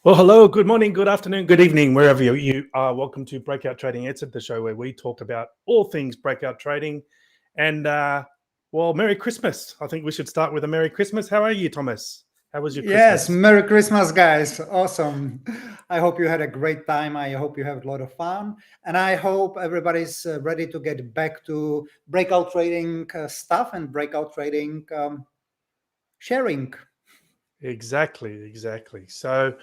Well, hello, good morning, good afternoon, good evening, wherever you are. Welcome to Breakout Trading. It's the show where we talk about all things breakout trading. And, well, Merry Christmas. I think we should start with a Merry Christmas. How are you, Thomas? How was your Yes, Christmas? Merry Christmas, guys. Awesome. I hope you had a great time. I hope you have a lot of fun. And I hope everybody's ready to get back to breakout trading stuff and breakout trading sharing. Exactly. So,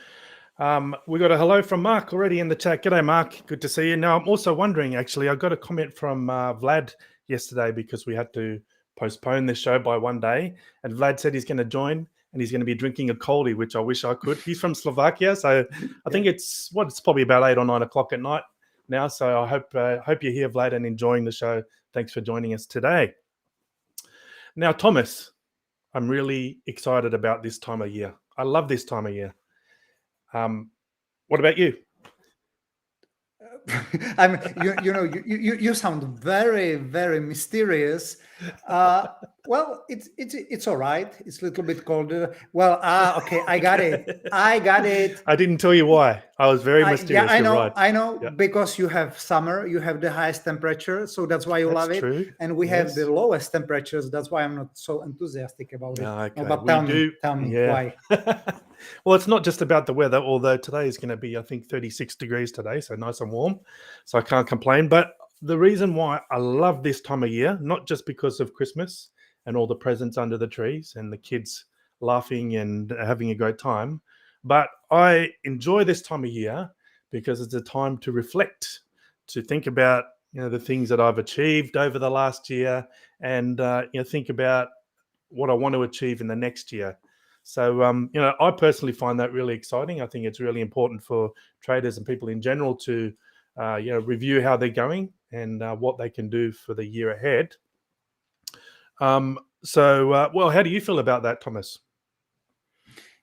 we got a hello from Mark already in the chat. G'day, Mark. Good to see you. Now, I'm also wondering, actually, I got a comment from Vlad yesterday because we had to postpone this show by one day. And Vlad said he's going to join and he's going to be drinking a coldie, which I wish I could. He's from Slovakia. So I Yeah. think it's probably about 8 or 9 o'clock at night now. So I hope you're here, Vlad, and enjoying the show. Thanks for joining us today. Now, Thomas, I'm really excited about this time of year. I love this time of year. What about you? You sound very, very mysterious. Uh, well, it's all right. It's a little bit colder. Well, okay, I got it. I got it. I didn't tell you why. I was very Yeah, mysterious. You're right. I know, Yeah, because you have summer, you have the highest temperature, so that's why you that's love it. true. And we have the Yes. lowest temperatures, that's why I'm not so enthusiastic about it. No, Okay. but We do. tell me Yeah. why. Well, it's not just about the weather, although today is going to be, I think, 36 degrees today, so nice and warm. So I can't complain. But the reason why I love this time of year, not just because of Christmas and all the presents under the trees and the kids laughing and having a great time, but I enjoy this time of year because it's a time to reflect, to think about the things that I've achieved over the last year, and think about what I want to achieve in the next year. So, I personally find that really exciting. I think it's really important for traders and people in general to, review how they're going and what they can do for the year ahead. Well, how do you feel about that, Thomas?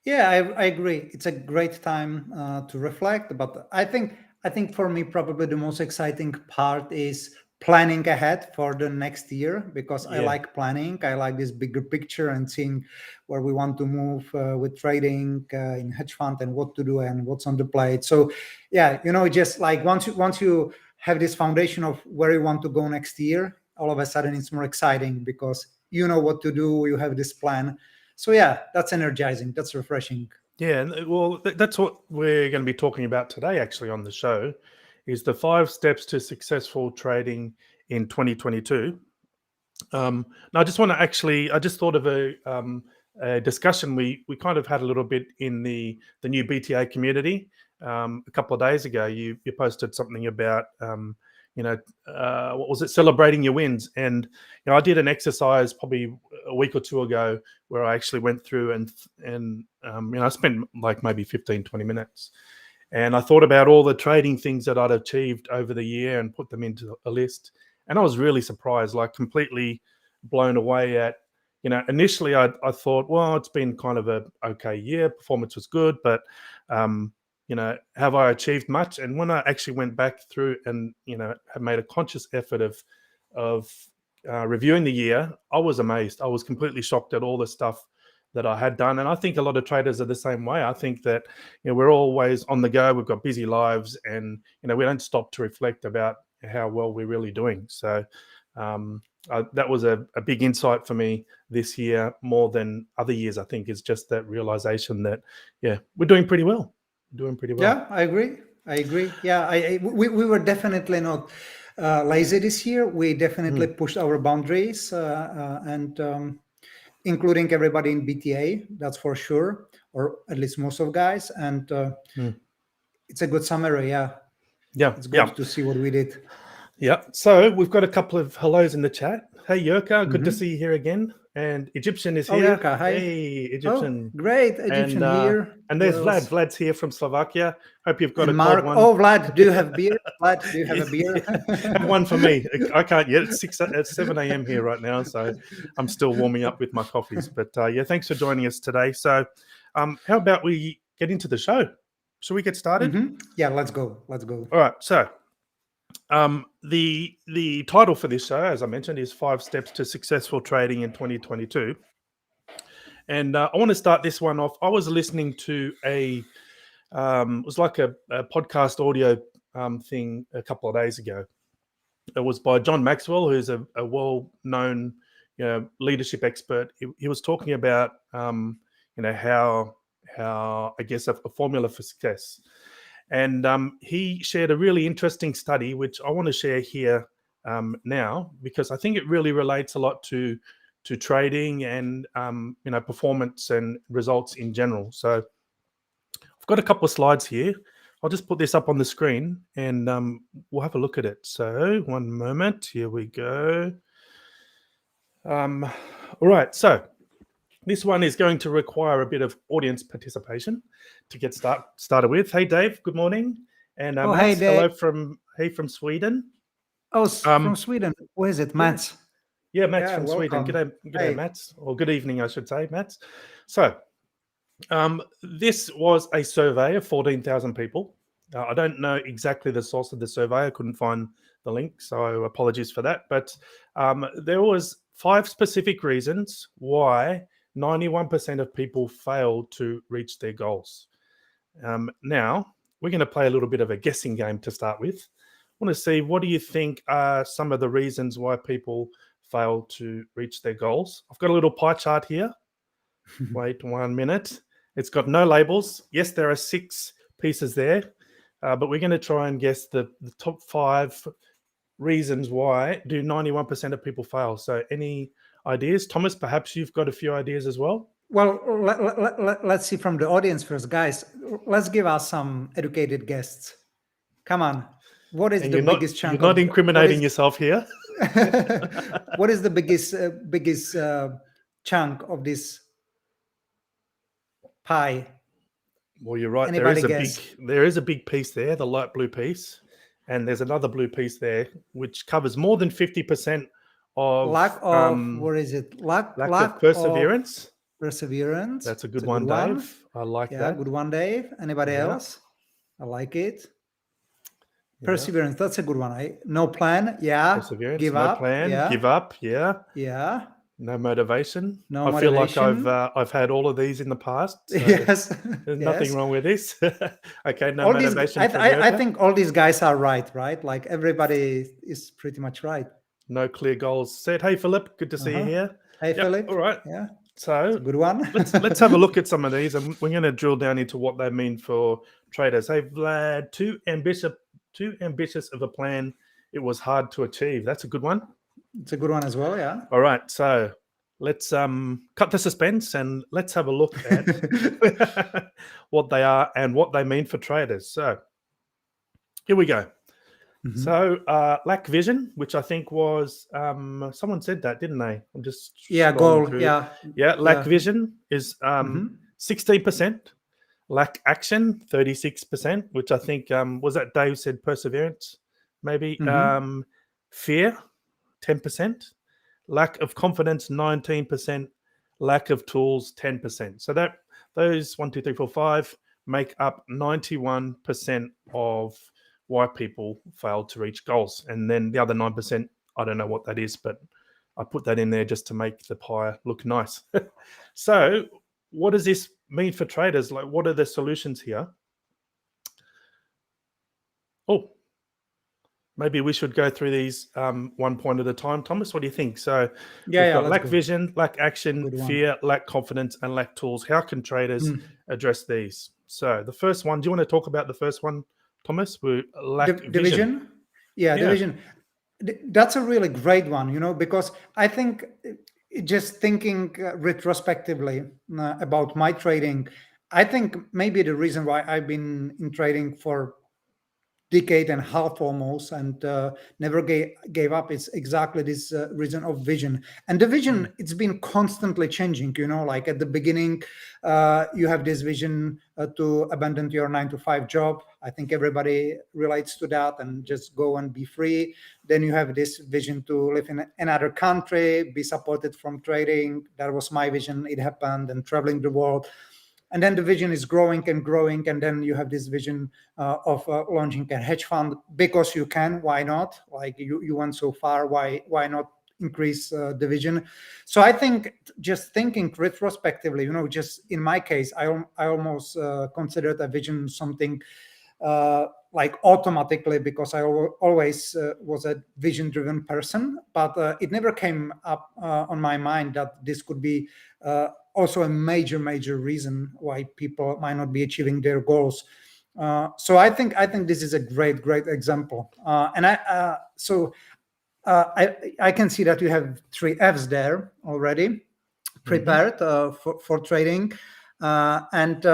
Yeah, I agree. It's a great time to reflect. But I think for me, probably the most exciting part is planning ahead for the next year, because I Yeah. like planning. I like this bigger picture and seeing where we want to move with trading in hedge fund and what to do and what's on the plate. So, yeah, just like once you have this foundation of where you want to go next year, all of a sudden it's more exciting because you know what to do. You have this plan, so yeah, that's energizing. That's refreshing. Yeah, well, that's what we're going to be talking about today, actually, on the show, is the 5 steps to successful trading in 2022. Now, I just want to I just thought of a discussion we kind of had a little bit in the new BTA community a couple of days ago. You posted something about what was it, celebrating your wins, and I did an exercise probably a week or two ago where I actually went through and I spent like maybe 15-20 minutes, and I thought about all the trading things that I'd achieved over the year and put them into a list. And I was really surprised, like completely blown away at, initially I thought, well, it's been kind of a okay year. Performance was good, but, have I achieved much? And when I actually went back through and, have made a conscious effort of reviewing the year, I was amazed. I was completely shocked at all the stuff that I had done. And I think a lot of traders are the same way. I think that, we're always on the go. We've got busy lives and, we don't stop to reflect about how well we're really doing. So that was a big insight for me this year, more than other years. I think is just that realization that, yeah, we're doing pretty well. Doing pretty well. Yeah, I agree. I agree. Yeah, we were definitely not lazy this year. We definitely Mm, pushed our boundaries, and including everybody in BTA. That's for sure, or at least most of guys. And mm. it's a good summary. Yeah, Yeah, it's good yeah, to see what we did. yeah. So we've got a couple of hellos in the chat. Hey, Yurka, good to Hmm. see you here again. And Egyptian is Oh, here. Yurka, hi. Hey, Oh, Egyptian. great, And Egyptian uh, here. and What there's Vlad. else? Vlad's here from Slovakia. Hope you've got And a cold Mark. one. Oh, Vlad, do you have beer? Vlad, do you have a beer? Have one for me. I can't yet. It's 7 a.m. here right now, so I'm still warming up with my coffees. But yeah, thanks for joining us today. So, how about we get into the show? Shall we get started? Yeah, let's go. Let's go. All right. So, the title for this show, as I mentioned, is 5 Steps to Successful Trading in 2022. And I want to start this one off. I was listening to It was like a podcast audio thing a couple of days ago. It was by John Maxwell, who's a well-known, leadership expert. He was talking about, how I guess a formula for success, and he shared a really interesting study, which I want to share here now, because I think it really relates a lot to trading and performance and results in general. So I've got a couple of slides here. I'll just put this up on the screen and we'll have a look at it. So one moment, here we go. All right, so this one is going to require a bit of audience participation to get started with. Hey, Dave, good morning. And Oh, Mats, hey, Dave. hello from Sweden. Oh, from Sweden. Where is it, Mats? Yeah, Mats from Sweden. welcome. G'day, Mats, or good evening, I should say, Mats. So this was a survey of 14,000 people. I don't know exactly the source of the survey. I couldn't find the link, so apologies for that. But there was 5 specific reasons why 91% of people failed to reach their goals. Now, we're going to play a little bit of a guessing game to start with. I want to see, what do you think are some of the reasons why people fail to reach their goals? I've got a little pie chart here. Wait 1 minute. It's got no labels. Yes, there are 6 pieces there, but we're going to try and guess the top 5 reasons why do 91% of people fail. So any ideas? Thomas, perhaps you've got a few ideas as well? Well, let's see from the audience first. Guys, let's give us some educated guests. Come on. What is the biggest chunk? You're not incriminating yourself here. What is the biggest chunk of this pie? Well, you're right. Anybody there is a big piece there, the light blue piece, and there's another blue piece there which covers more than 50% of lack of what is it? Lack of perseverance. Perseverance. That's a good one, Dave. I like that. Good one, Dave. Anybody else? I like it. Perseverance. That's a good one. No plan. Yeah. Perseverance. Give no up. plan. Yeah. Give up. Yeah. Yeah. No motivation. No I feel motivation. like I've had all of these in the past. So yes. There's nothing wrong with this. Okay. No all motivation. I think all these guys are right? Like everybody is pretty much right. No clear goals set. Hey, Philip. Good to see you here. Hey, Philip. All right. Yeah. So good one. let's have a look at some of these, and we're going to drill down into what they mean for traders. Hey, Vlad, too ambitious of a plan. It was hard to achieve. That's a good one. It's a good one as well. Yeah. All right. So let's cut the suspense and let's have a look at what they are and what they mean for traders. So here we go. Mm-hmm. So lack vision, which I think was someone said that, didn't they? I'm just goal. Through. Yeah. Lack vision is 16%. Lack action 36%, which I think was that Dave said perseverance, maybe. Fear 10%. Lack of confidence 19%. Lack of tools 10%. So those 1, 2, 3, 4, 5 make up 91% of why people fail to reach goals. And then the other 9%, I don't know what that is, but I put that in there just to make the pie look nice. So what does this mean for traders? Like, what are the solutions here? Oh, maybe we should go through these one point at a time. Thomas, what do you think? So we've got lack vision, lack action, fear, lack confidence, and lack tools. How can traders address these? So the first one, do you want to talk about the first one, Thomas? Lack vision. Division. That's a really great one, because I think just thinking retrospectively about my trading, I think maybe the reason why I've been in trading for decade and a half almost and never gave up is exactly this reason of vision. And the vision, it's been constantly changing, like at the beginning you have this vision to abandon your 9-to-5 job. I think everybody relates to that and just go and be free. Then you have this vision to live in another country, be supported from trading. That was my vision. It happened, and traveling the world. And then the vision is growing and growing. And then you have this vision of launching a hedge fund because you can. Why not? Like you went so far. Why not increase the vision. So I think just thinking retrospectively, just in my case, I almost considered a vision something like automatically, because I always was a vision driven person, but it never came up on my mind that this could be also a major reason why people might not be achieving their goals. So I think this is a great example. I can see that you have 3 Fs there already prepared for trading, and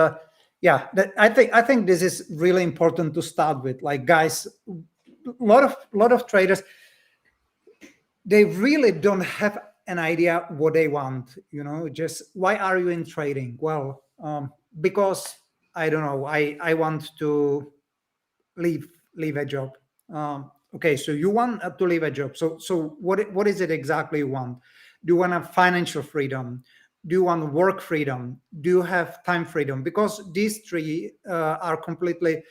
yeah, I think this is really important to start with. Like, guys, a lot of traders, they really don't have an idea what they want. Just, why are you in trading? Well, because I don't know, I want to leave a job. Okay, so you want to leave a job. So what is it exactly you want? Do you want have financial freedom? Do you want work freedom? Do you have time freedom? Because these three are completely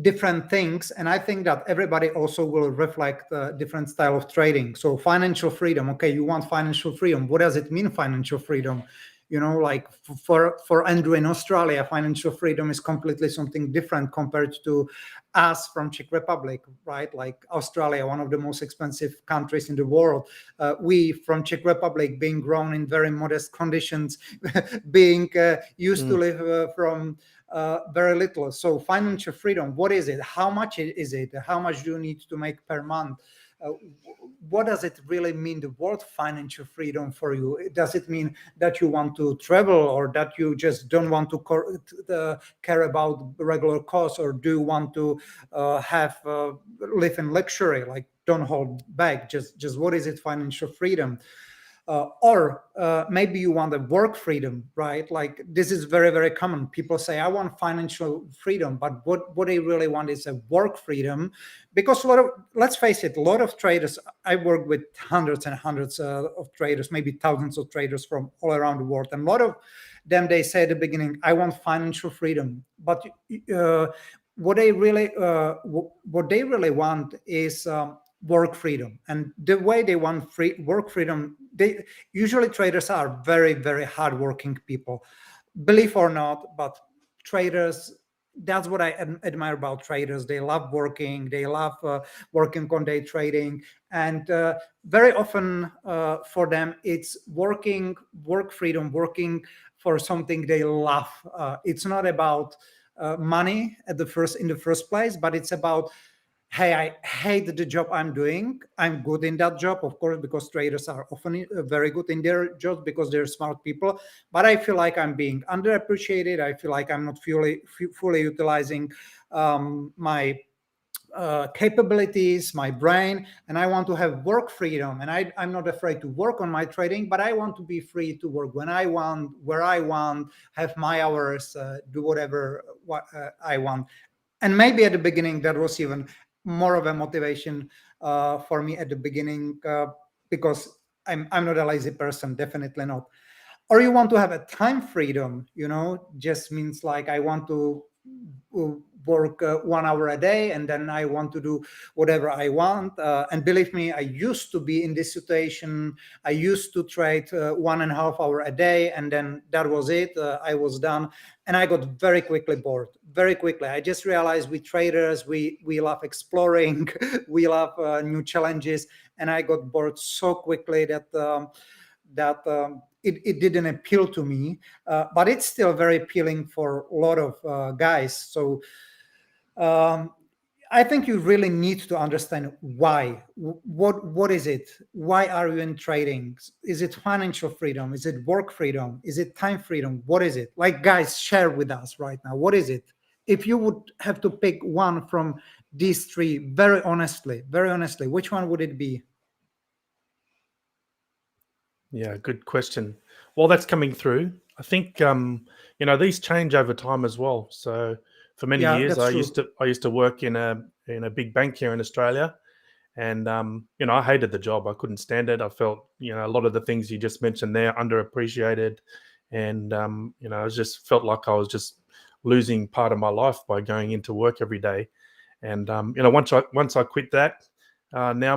different things, and I think that everybody also will reflect a different style of trading. So financial freedom, okay, you want financial freedom. What does it mean, financial freedom? Like for Andrew in Australia, financial freedom is completely something different compared to us from Czech Republic, right? Like Australia, one of the most expensive countries in the world. We from Czech Republic, being grown in very modest conditions, being used to live from very little. So financial freedom, what is it? How much is it? How much do you need to make per month? What does it really mean, the word financial freedom for you? Does it mean that you want to travel, or that you just don't want to care about regular costs, or do you want to live in luxury, like don't hold back? Just what is it, financial freedom? Or maybe you want a work freedom, right? Like, this is very common. People say, I want financial freedom, but what they really want is a work freedom. Because let's face it, a lot of traders, I work with hundreds and hundreds of traders, maybe thousands of traders from all around the world, and a lot of them, they say at the beginning, I want financial freedom, but what they really want is work freedom. And the way they want work freedom, they usually, traders are very hardworking people, believe or not. But traders, that's what I admire about traders. They love working, they love working on day trading, and very often for them it's work freedom, working for something they love. It's not about money in the first place, but it's about, hey, I hate the job I'm doing. I'm good in that job, of course, because traders are often very good in their jobs because they're smart people. But I feel like I'm being underappreciated. I feel like I'm not fully utilizing my capabilities, my brain, and I want to have work freedom. And I'm not afraid to work on my trading, but I want to be free to work when I want, where I want, have my hours, do whatever I want. And maybe at the beginning that was even more of a motivation for me at the beginning, because I'm not a lazy person, definitely not. Or you want to have a time freedom, just means like, I want to work 1 hour a day, and then I want to do whatever I want. And believe me, I used to be in this situation. I used to trade 1.5 hours a day, and then that was it. I was done, and I got very quickly bored. Very quickly, I just realized we traders, we love exploring, we love new challenges, and I got bored so quickly that it didn't appeal to me, but it's still very appealing for a lot of guys. So I think you really need to understand why. What is it? Why are you in trading? Is it financial freedom? Is it work freedom? Is it time freedom? What is it? Like, guys, share with us right now. What is it? If you would have to pick one from these three, very honestly, which one would it be? Yeah, good question. While that's coming through, I think these change over time as well. So for many Yeah, years, that's I true. used to work in a big bank here in Australia, and I hated the job. I couldn't stand it. I felt a lot of the things you just mentioned there underappreciated, and I just felt like I was just losing part of my life by going into work every day. And once I quit that, now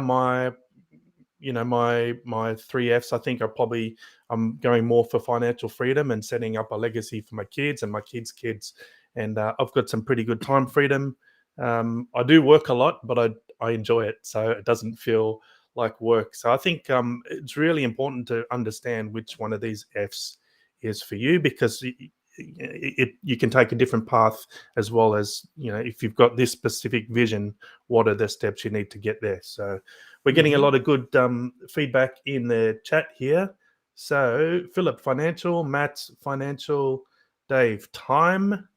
my 3 Fs, I think I'm going more for financial freedom and setting up a legacy for my kids and my kids' kids. And I've got some pretty good time freedom. I do work a lot, but I enjoy it, so it doesn't feel like work. So I think it's really important to understand which one of these Fs is for you, because you can take a different path, as well as, if you've got this specific vision, what are the steps you need to get there. So we're getting a lot of good feedback in the chat here. So Philip, financial; Matt, financial; Dave, time;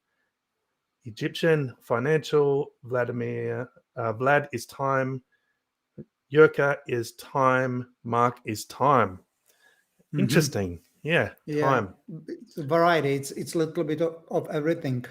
Egyptian, financial; Vladimir, Vlad is time; Yurka is time; Mark is time. Interesting. Yeah, time. It's a variety. It's a little bit of everything.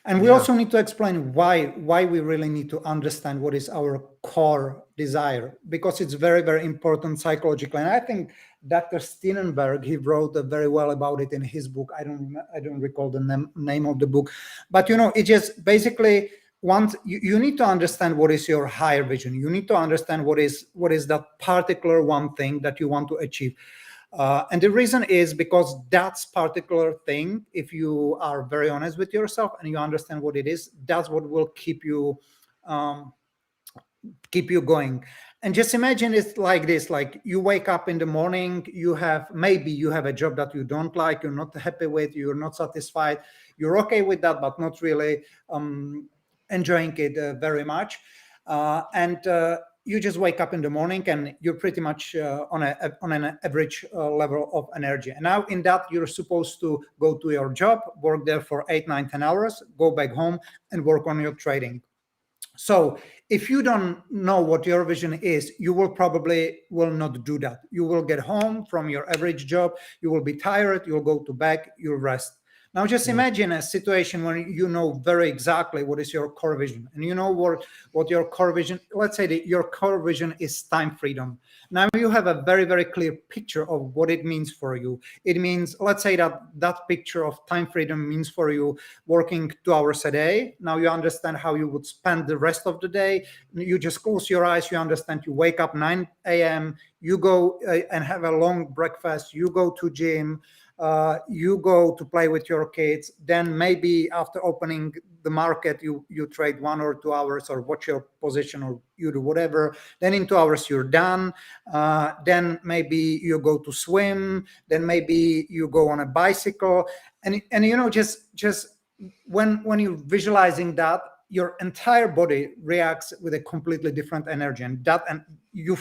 And we also need to explain why we really need to understand what is our core desire, because it's very, very important psychologically. And I think Dr. Steenenberg, he wrote very well about it in his book. I don't recall the name of the book, but it just basically once you need to understand what is your higher vision. You need to understand what is that particular one thing that you want to achieve. And the reason is because that's particular thing, if you are very honest with yourself and you understand what it is, that's what will keep you going. And just imagine it's like this: like you wake up in the morning, maybe you have a job that you don't like, you're not happy with, you're not satisfied, you're okay with that, but not really enjoying it very much. And you just wake up in the morning and you're pretty much on an average level of energy. And now in that, you're supposed to go to your job, work there for 8, 9, 10 hours, go back home and work on your trading. So if you don't know what your vision is, you will not do that. You will get home from your average job, you will be tired, you'll go to bed, you'll rest. Now, just imagine a situation where you know very exactly what is your core vision, and you know what your core vision. Let's say that your core vision is time freedom. Now you have a very, very clear picture of what it means for you. It means, let's say that picture of time freedom means for you working 2 hours a day. Now you understand how you would spend the rest of the day. You just close your eyes. You understand. You wake up 9 a.m. You go and have a long breakfast. You go to gym. You go to play with your kids. Then maybe after opening the market, you trade 1 or 2 hours or watch your position, or you do whatever. Then in 2 hours you're done. Then maybe you go to swim. Then maybe you go on a bicycle. And just when you're visualizing that, your entire body reacts with a completely different energy, and you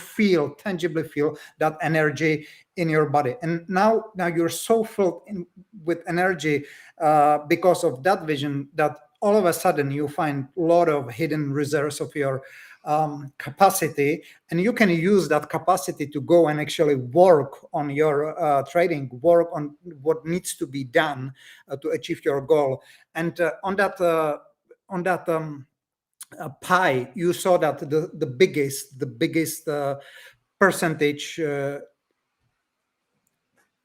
tangibly feel that energy in your body. And now you're so filled with energy because of that vision, that all of a sudden you find a lot of hidden reserves of your capacity, and you can use that capacity to go and actually work on your trading, work on what needs to be done to achieve your goal. And on that pie, you saw that the biggest percentage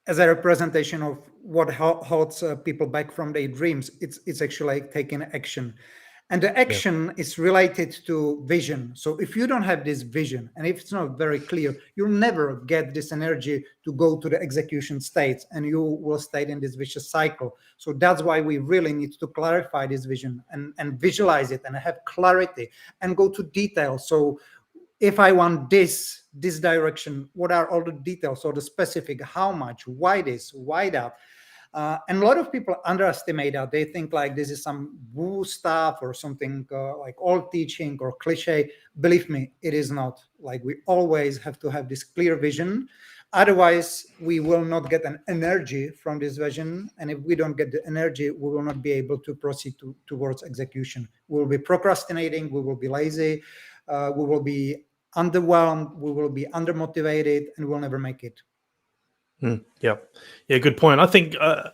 as a representation of what holds people back from their dreams. It's actually taking action. And the action is related to vision. So if you don't have this vision, and if it's not very clear, you'll never get this energy to go to the execution state, and you will stay in this vicious cycle. So that's why we really need to clarify this vision and visualize it and have clarity and go to detail. So if I want this direction, what are all the details or the specific, how much, why this, why that? And a lot of people underestimate that. They think like this is some woo stuff or something like old teaching or cliche. Believe me, it is not. Like, we always have to have this clear vision. Otherwise, we will not get an energy from this vision. And if we don't get the energy, we will not be able to proceed towards execution. We will be procrastinating. We will be lazy. We will be underwhelmed. We will be undermotivated, and we'll never make it. Yeah, good point. I think a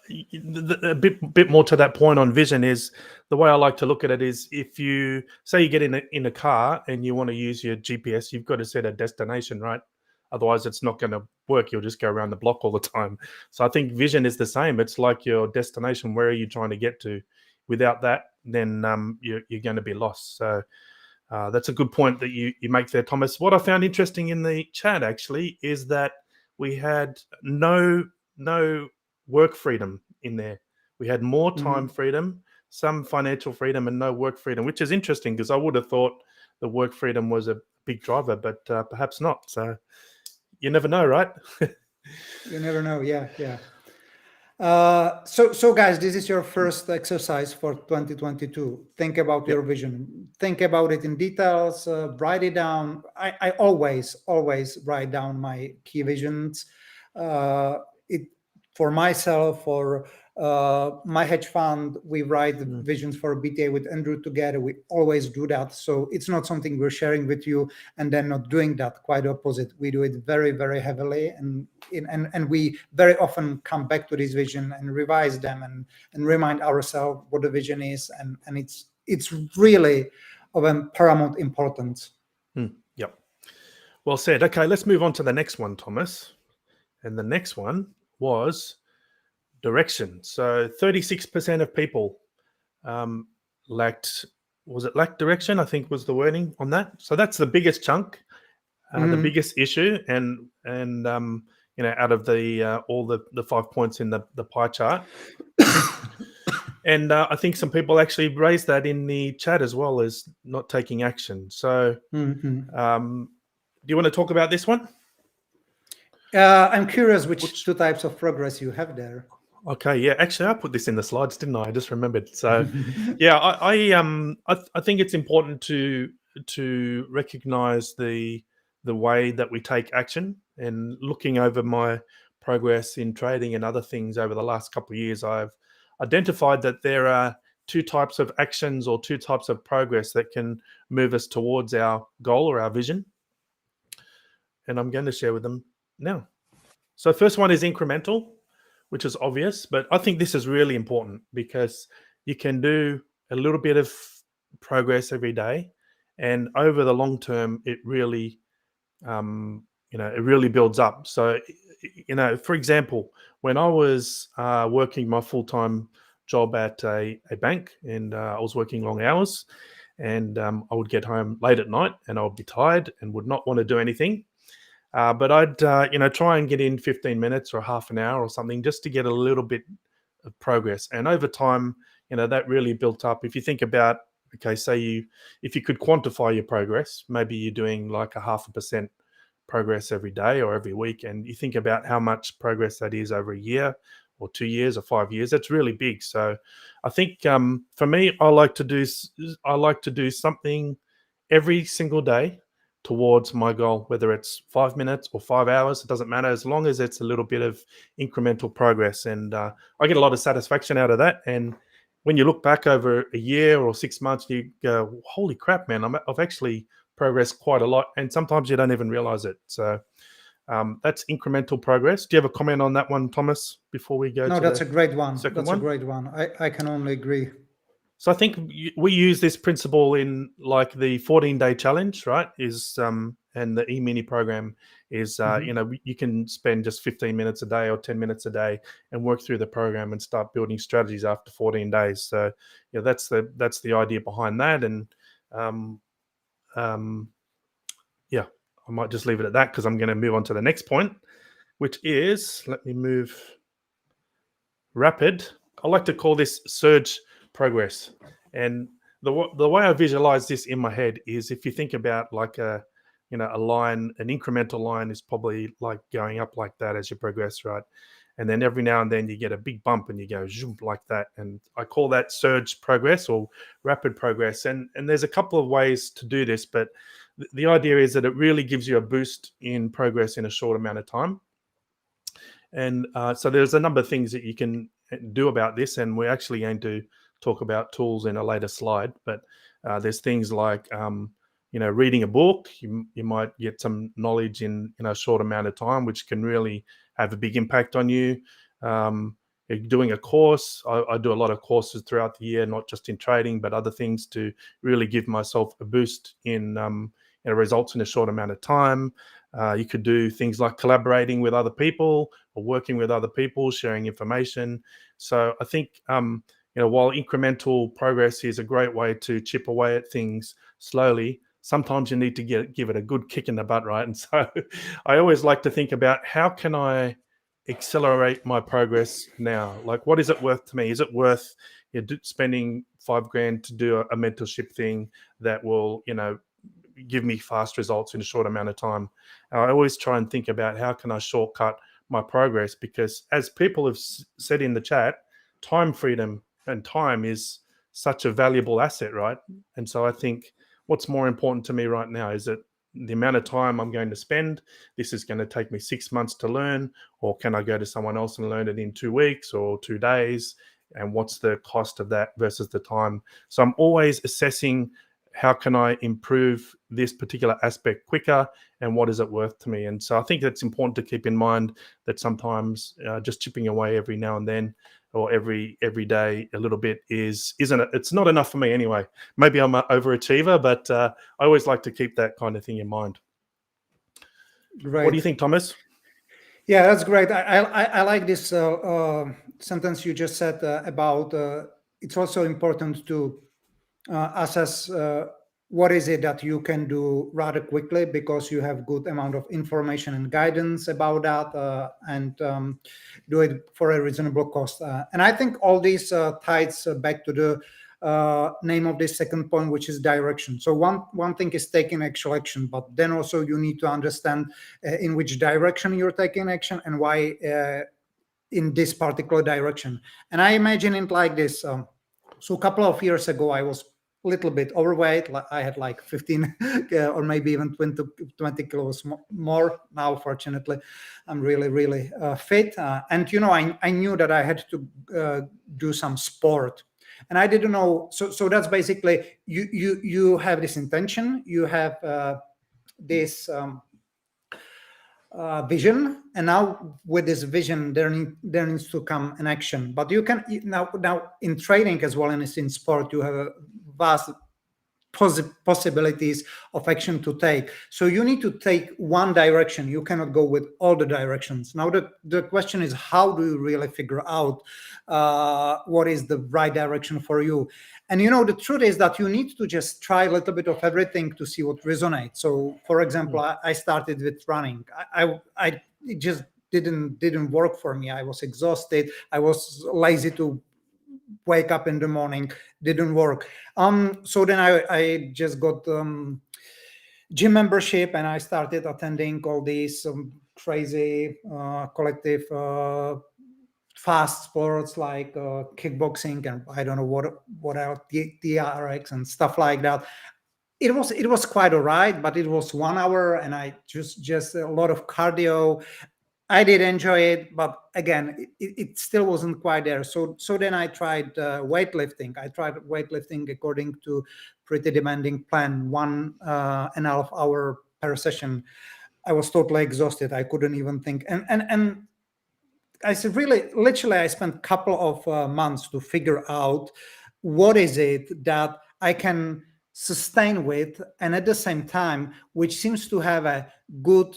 bit more to that point on vision is, the way I like to look at it is, if you say you get in a car and you want to use your GPS, you've got to set a destination, right? Otherwise, it's not going to work. You'll just go around the block all the time. So I think vision is the same. It's like your destination. Where are you trying to get to? Without that, then you're going to be lost. So That's a good point that you make there, Thomas. What I found interesting in the chat actually is that we had no work freedom in there. We had more time freedom, some financial freedom, and no work freedom, which is interesting because I would have thought the work freedom was a big driver, but perhaps not. So you never know, right? You never know. Yeah, yeah. So guys, this is your first exercise for 2022. Think about your vision. Think about it in details. Write it down. I always write down my key visions. It for myself, for my hedge fund, we write the visions for BTA with Andrew together. We always do that. So it's not something we're sharing with you and then not doing that. Quite opposite. We do it very, very heavily, and we very often come back to this vision and revise them and remind ourselves what the vision is, and it's really of paramount importance. Yep. Well said. Okay, let's move on to the next one, Thomas. And the next one was direction. So 36% of people lacked direction, I think was the wording on that. So that's the biggest chunk, the biggest issue, and out of the all the 5 points in the pie chart. And I think some people actually raised that in the chat as well as not taking action. So do you want to talk about this one? I'm curious which two types of progress you have there. Okay, yeah. Actually, I put this in the slides, didn't I? I just remembered. So, yeah, I think it's important to recognize the way that we take action. And looking over my progress in trading and other things over the last couple of years, I've identified that there are two types of actions or two types of progress that can move us towards our goal or our vision. And I'm going to share with them now. So first one is incremental, which is obvious, but I think this is really important because you can do a little bit of progress every day, and over the long term, it really, it really builds up. So, for example, when I was working my full-time job at a bank, and I was working long hours, and I would get home late at night, and I would be tired and would not want to do anything. But I'd, try and get in 15 minutes or half an hour or something just to get a little bit of progress. And over time, that really built up. If you think about, okay, if you could quantify your progress, maybe you're doing like 0.5% progress every day or every week, and you think about how much progress that is over a year or 2 years or 5 years, that's really big. So I think for me, I like to do something every single day towards my goal, whether it's 5 minutes or 5 hours, it doesn't matter, as long as it's a little bit of incremental progress. And I get a lot of satisfaction out of that. And when you look back over a year or 6 months, you go, holy crap, man, I've actually progressed quite a lot. And sometimes you don't even realize it. So that's incremental progress. Do you have a comment on that one, Thomas, before we go? No, to that's a great one. That's a great one. I can only agree. So I think we use this principle in like the 14-day challenge, right? And the e-mini program is, you can spend just 15 minutes a day or 10 minutes a day and work through the program and start building strategies after 14 days. So that's the idea behind that. And I might just leave it at that because I'm going to move on to the next point, which is, let me move rapid. I like to call this surge progress. And the way I visualize this in my head is, if you think about like a line, an incremental line is probably like going up like that as you progress, right? And then every now and then you get a big bump and you go zoom like that. And I call that surge progress or rapid progress. And there's a couple of ways to do this, but the idea is that it really gives you a boost in progress in a short amount of time. And so there's a number of things that you can do about this, and we're actually going to talk about tools in a later slide. But there's things like reading a book. You might get some knowledge in a short amount of time, which can really have a big impact on you. Doing a course. I do a lot of courses throughout the year, not just in trading, but other things to really give myself a boost in results in a short amount of time. You could do things like collaborating with other people or working with other people, sharing information. So I think, while incremental progress is a great way to chip away at things slowly, sometimes you need to give it a good kick in the butt, right? And so I always like to think about, how can I accelerate my progress now? Like, what is it worth to me? Is it worth spending $5,000 to do a mentorship thing that will, give me fast results in a short amount of time? And I always try and think about, how can I shortcut my progress? Because as people have said in the chat, time freedom and time is such a valuable asset, right? And so I think, what's more important to me right now? Is it the amount of time I'm going to spend? This is going to take me 6 months to learn, or can I go to someone else and learn it in 2 weeks or 2 days? And what's the cost of that versus the time? So I'm always assessing, how can I improve this particular aspect quicker, and what is it worth to me? And so I think it's important to keep in mind that sometimes just chipping away every now and then, or every day a little bit, it's not enough for me anyway. Maybe I'm an overachiever, but I always like to keep that kind of thing in mind. Great. What do you think, Thomas? Yeah, that's great. I like this sentence you just said about it's also important to assess what is it that you can do rather quickly, because you have good amount of information and guidance about that, and do it for a reasonable cost. And I think all these ties back to the name of this second point, which is direction. So one thing is taking actual action, but then also you need to understand in which direction you're taking action, and why in this particular direction. And I imagine it like this. So a couple of years ago, I was a little bit overweight. I had like 15 or maybe even 20 kilos more. Now, fortunately, I'm really, really fit. And, I knew that I had to do some sport. And I didn't know. So that's basically, you have this intention, you have this vision, and now with this vision there needs to come an action. But you can now in training as well, and it's in sport, you have a vast possibilities of action to take. So you need to take one direction. You cannot go with all the directions. Now the question is, how do you really figure out what is the right direction for you? And the truth is that you need to just try a little bit of everything to see what resonates. So for example, I started with running. I it just didn't work for me. I was exhausted. I was lazy to wake up in the morning. Didn't work. So then I just got gym membership, and I started attending all these crazy collective fast sports like kickboxing, and I don't know what else, TRX and stuff like that. It was quite all right, but it was 1 hour, and I just a lot of cardio. I did enjoy it, but again, it still wasn't quite there. So then I tried weightlifting. I tried weightlifting according to pretty demanding plan, 1.5 hour per session. I was totally exhausted. I couldn't even think. And I said, really, literally, I spent a couple of months to figure out what is it that I can sustain with, and at the same time, which seems to have a good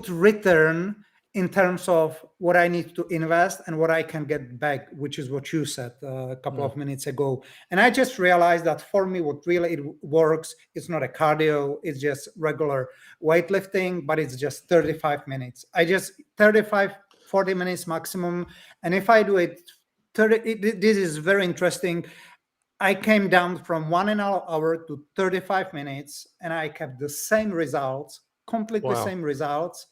return in terms of what I need to invest and what I can get back, which is what you said a couple of minutes ago. And I just realized that for me, what really it works, it's not a cardio, it's just regular weightlifting, but it's just 35 minutes. 40 minutes maximum. And if I do it this is very interesting. I came down from 1.5 hour to 35 minutes, and I kept the same results, completely Wow. same results,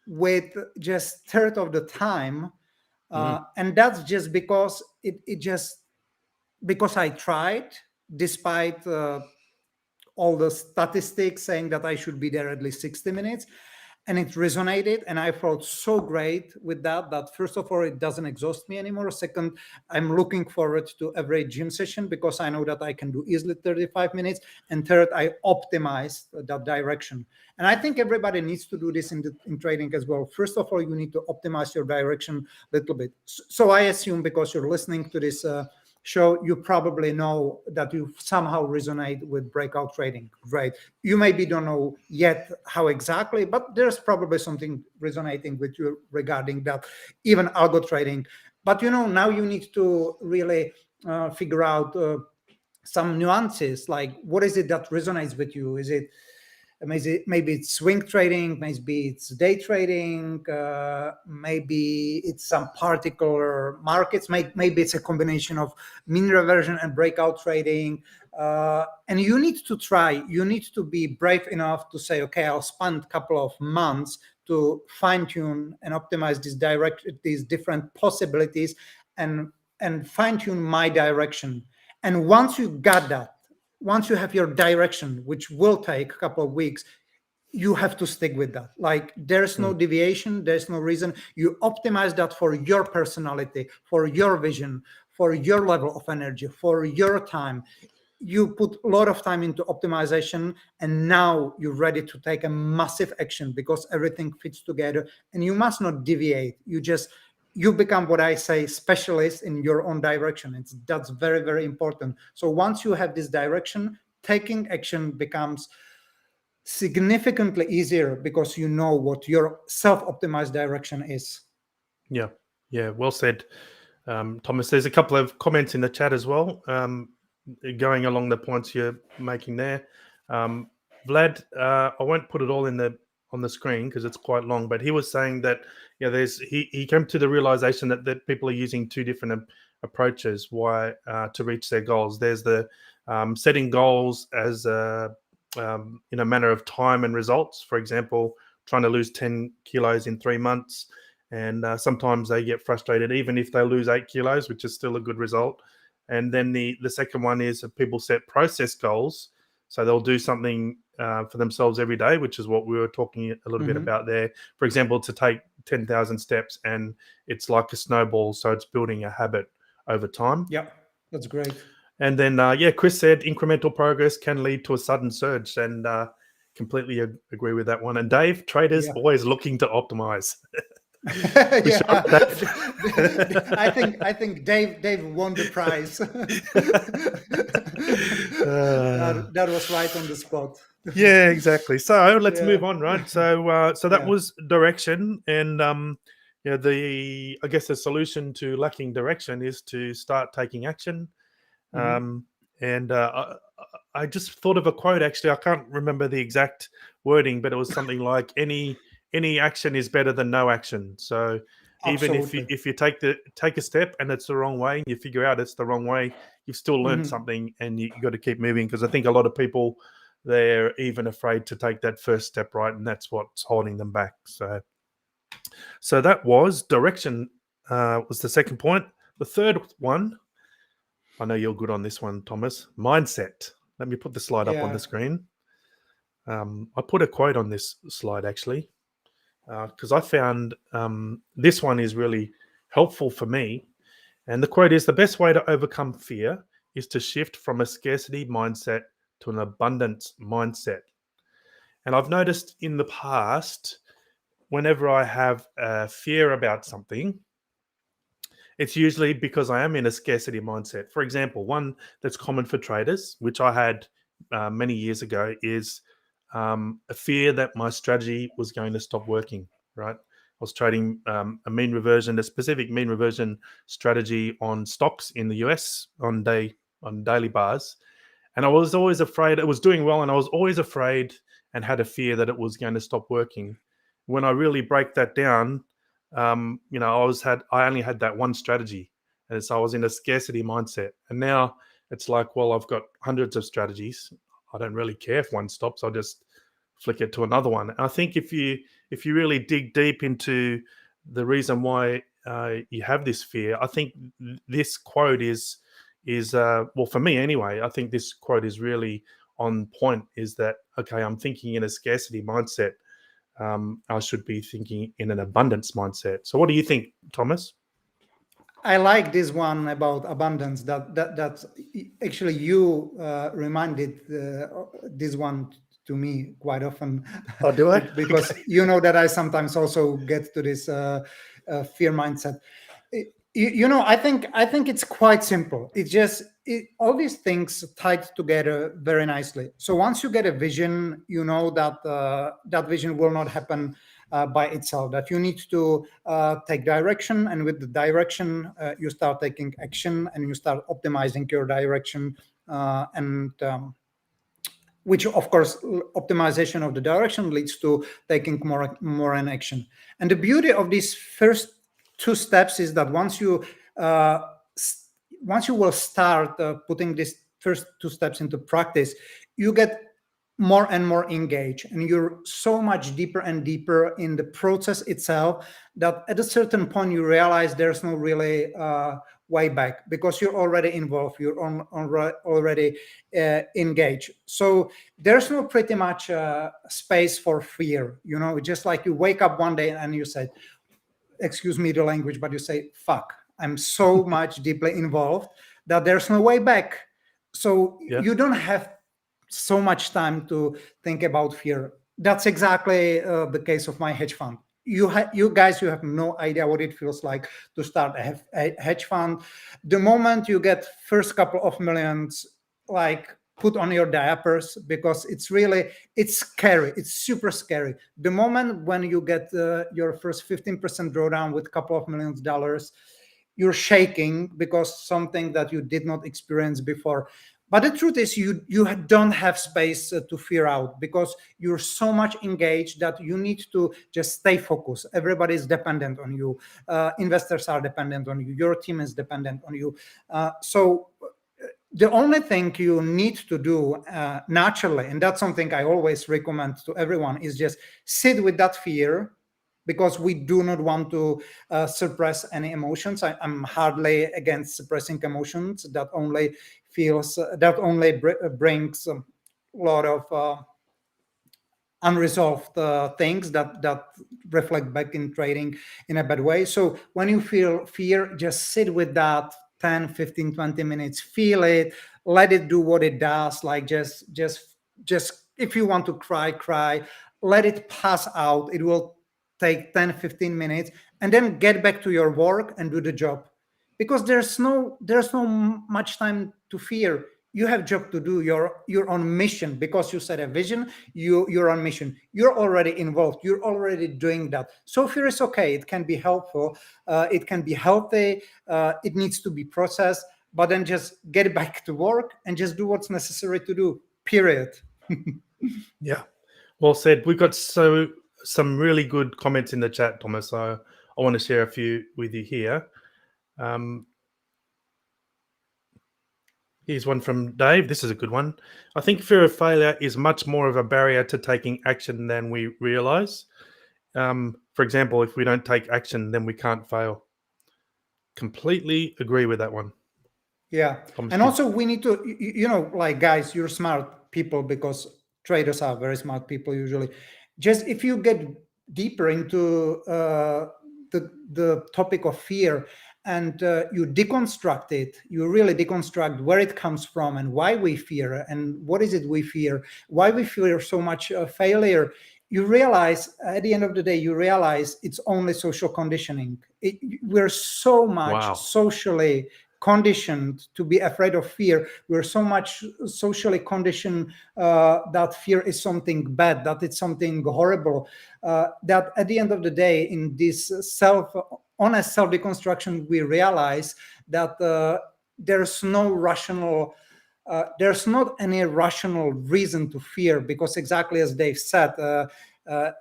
with just third of the time. And that's just because because I tried, despite all the statistics saying that I should be there at least 60 minutes. And it resonated, and I felt so great with that first of all, it doesn't exhaust me anymore. Second, I'm looking forward to every gym session because I know that I can do easily 35 minutes. And third, I optimized that direction. And I think everybody needs to do this in training as well. First of all, you need to optimize your direction a little bit. So I assume, because you're listening to this show, you probably know that you somehow resonate with breakout trading. Great. You maybe don't know yet how exactly, but there's probably something resonating with you regarding that, even algo trading. But now you need to really figure out some nuances, like what is it that resonates with you? Is it maybe it's swing trading, maybe it's day trading, maybe it's some particular markets, maybe it's a combination of mean reversion and breakout trading. And you need to be brave enough to say, okay, I'll spend a couple of months to fine tune and optimize these different possibilities and fine tune my direction. And once you got that, once you have your direction, which will take a couple of weeks, you have to stick with that. Like there's no deviation, there's no reason. You optimize that for your personality, for your vision, for your level of energy, for your time. You put a lot of time into optimization, and now you're ready to take a massive action because everything fits together, and you must not deviate. You become, what I say, specialist in your own direction. That's very, very important. So once you have this direction, taking action becomes significantly easier because you know what your self-optimized direction is. Yeah, well said, Thomas. There's a couple of comments in the chat as well, going along the points you're making there. Vlad, I won't put it all on the screen because it's quite long, but he was saying that he came to the realization that people are using two different approaches to reach their goals. There's the setting goals as in a manner of time and results. For example, trying to lose 10 kilos in 3 months. And sometimes they get frustrated even if they lose 8 kilos, which is still a good result. And then the second one is that people set process goals. So they'll do something for themselves every day, which is what we were talking a little bit about there. For example, to take 10,000 steps, and it's like a snowball. So it's building a habit over time. Yeah, that's great. And then, Chris said incremental progress can lead to a sudden surge, and completely agree with that one. And Dave, traders always looking to optimize. Yeah. I think Dave won the prize. That was right on the spot. Yeah, exactly. So let's move on, right? So that was direction, and I guess the solution to lacking direction is to start taking action. And I just thought of a quote. Actually, I can't remember the exact wording, but it was something like any action is better than no action. So even if you take a step and it's the wrong way, and you figure out it's the wrong way, you've still learned something, and you got to keep moving. Because I think a lot of people, they're even afraid to take that first step, right? And that's what's holding them back. So that was direction. Was the second point. The third one, I know you're good on this one, Thomas. Mindset. Let me put the slide up on the screen. I put a quote on this slide actually, because I found this one is really helpful for me. And the quote is, the best way to overcome fear is to shift from a scarcity mindset to an abundance mindset. And I've noticed in the past, whenever I have fear about something, it's usually because I am in a scarcity mindset. For example, one that's common for traders, which I had many years ago, is a fear that my strategy was going to stop working, right? I was trading a specific mean reversion strategy on stocks in the US on daily bars. And I was always afraid. It was doing well, and I was always afraid and had a fear that it was going to stop working. When I really break that down, I only had that one strategy, and so I was in a scarcity mindset. And now it's like, well, I've got hundreds of strategies. I don't really care if one stops. I'll just flick it to another one. And I think if you really dig deep into the reason why you have this fear, I think this quote is well, for me anyway, I think this quote is really on point. Is that okay? I'm thinking in a scarcity mindset. I should be thinking in an abundance mindset. So what do you think, Thomas? I like this one about abundance. That's actually you reminded this one to me quite often. Oh, do I? Because Okay. you know that I sometimes also get to this fear mindset. I think it's quite simple. It's just all these things tied together very nicely. So once you get a vision, you know that that vision will not happen by itself. That you need to take direction, and with the direction, you start taking action, and you start optimizing your direction and which of course optimization of the direction leads to taking more in action. And the beauty of these first two steps is that once you will start putting these first two steps into practice, you get more and more engaged, and you're so much deeper and deeper in the process itself that at a certain point you realize there's no really way back, because you're already involved, you're already engaged. So there's no pretty much space for fear. Just like you wake up one day and you say, excuse me the language, but you say, fuck, I'm so much deeply involved that there's no way back. So you don't have so much time to think about fear. That's exactly the case of my hedge fund. You guys, you have no idea what it feels like to start a hedge fund. The moment you get first couple of millions, like, put on your diapers, because it's scary. It's super scary. The moment when you get your first 15% drawdown with a couple of $millions, you're shaking, because something that you did not experience before. But the truth is, you don't have space to fear out, because you're so much engaged that you need to just stay focused. Everybody is dependent on you. Investors are dependent on you. Your team is dependent on you. So the only thing you need to do naturally, and that's something I always recommend to everyone, is just sit with that fear, because we do not want to suppress any emotions. I'm hardly against suppressing emotions. That only brings a lot of unresolved things that reflect back in trading in a bad way. So when you feel fear, just sit with that 10, 15, 20 minutes, feel it, let it do what it does. Like just if you want to cry, let it pass out. It will take 10, 15 minutes, and then get back to your work and do the job, because there's no much time to fear. You have job to do. You're on mission, because you set a vision. You're on mission. You're already involved. You're already doing that. So fear is okay. It can be helpful. It can be healthy. It needs to be processed. But then just get back to work and just do what's necessary to do. Period. Yeah, well said. We've got some really good comments in the chat, Thomas. So I want to share a few with you here. Here's one from Dave. This is a good one. I think fear of failure is much more of a barrier to taking action than we realize. For example, if we don't take action, then we can't fail. Completely agree with that one. Yeah. Thomas, And also we need to, like, guys, you're smart people, because traders are very smart people usually. Just if you get deeper into the topic of fear, and you deconstruct it, you really deconstruct where it comes from and why we fear, and what is it we fear, why we fear so much failure, you realize at the end of the day, it's only social conditioning. We're so much socially conditioned to be afraid of fear. We're so much socially conditioned that fear is something bad, that it's something horrible, that at the end of the day, in this honest self-deconstruction, we realize that there's not any rational reason to fear, because exactly as Dave said,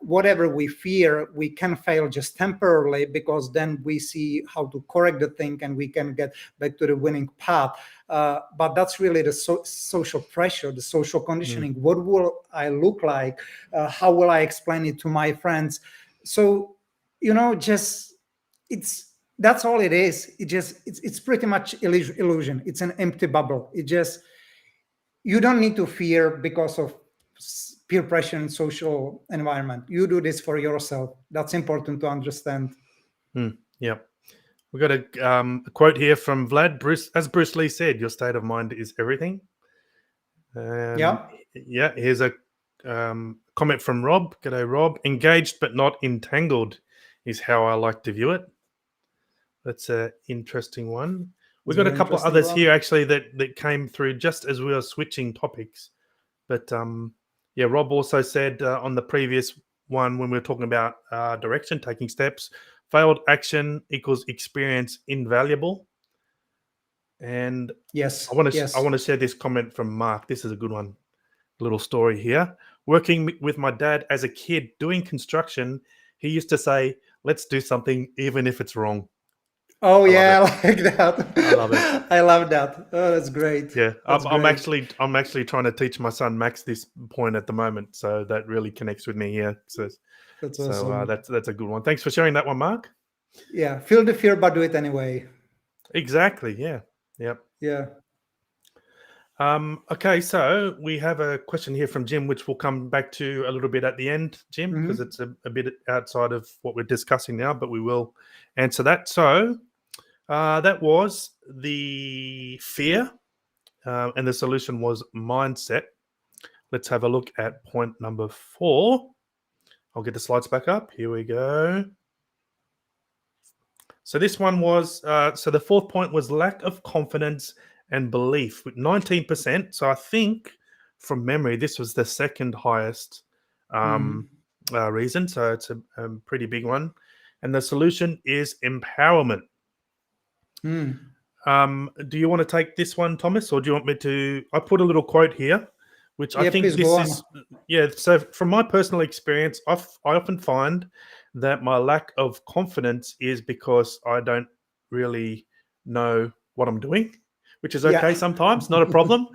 whatever we fear, we can fail just temporarily, because then we see how to correct the thing and we can get back to the winning path. But that's really the social pressure, the social conditioning. What will I look like? How will I explain it to my friends? So, that's all it is. It's pretty much illusion. It's an empty bubble. You don't need to fear because of peer pressure and social environment. You do this for yourself. That's important to understand. Yeah. We've got a quote here from Vlad. As Bruce Lee said, your state of mind is everything. Yeah. Here's a comment from Rob. G'day, Rob. Engaged but not entangled is how I like to view it. That's an interesting one. We've got a couple of others here actually that came through just as we were switching topics. But Rob also said on the previous one, when we were talking about direction, taking steps, failed action equals experience invaluable. And Yes. I Yes. want to share this comment from Mark. This is a good one. Little story here. Working with my dad as a kid doing construction, he used to say, "Let's do something even if it's wrong." Oh I love yeah, it. I like I love it. that. I love that. Oh, that's great. Yeah, That's great. I'm actually trying to teach my son Max this point at the moment, so that really connects with me here. That's awesome. That's a good one. Thanks for sharing that one, Mark. Yeah, feel the fear, but do it anyway. Exactly. Yeah. Yep. Yeah. Okay, so we have a question here from Jim, which we'll come back to a little bit at the end, Jim, because Hmm. it's a bit outside of what we're discussing now, but we will answer that. So that was the fear, and the solution was mindset. Let's have a look at point number 4. I'll get the slides back up. Here we go. So this one was so the fourth point was lack of confidence and belief with 19%. So I think from memory, this was the second highest um, Hmm. reason. So it's a pretty big one. And the solution is empowerment. Mm. Do you want to take this one, Thomas, or do you want me to? I put a little quote here, which I Yeah, think please go this on. is, yeah. So, from my personal experience, I often find that my lack of confidence is because I don't really know what I'm doing, which is Yeah. okay sometimes, not a problem.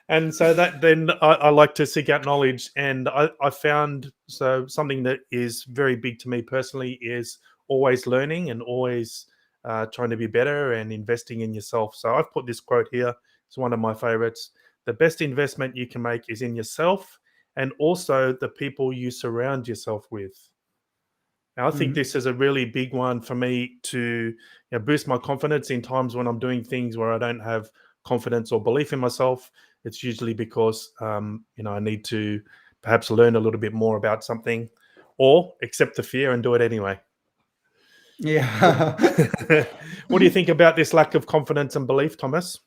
And so that then I like to seek out knowledge. And I found so something that is very big to me personally is always learning and always trying to be better and investing in yourself. So I've put this quote here. It's one of my favorites. The best investment you can make is in yourself and also the people you surround yourself with. Now, I think Mm. this is a really big one for me to boost my confidence in times when I'm doing things where I don't have confidence or belief in myself. It's usually because I need to perhaps learn a little bit more about something or accept the fear and do it anyway. What Yeah. what do you think about this lack of confidence and belief, Thomas?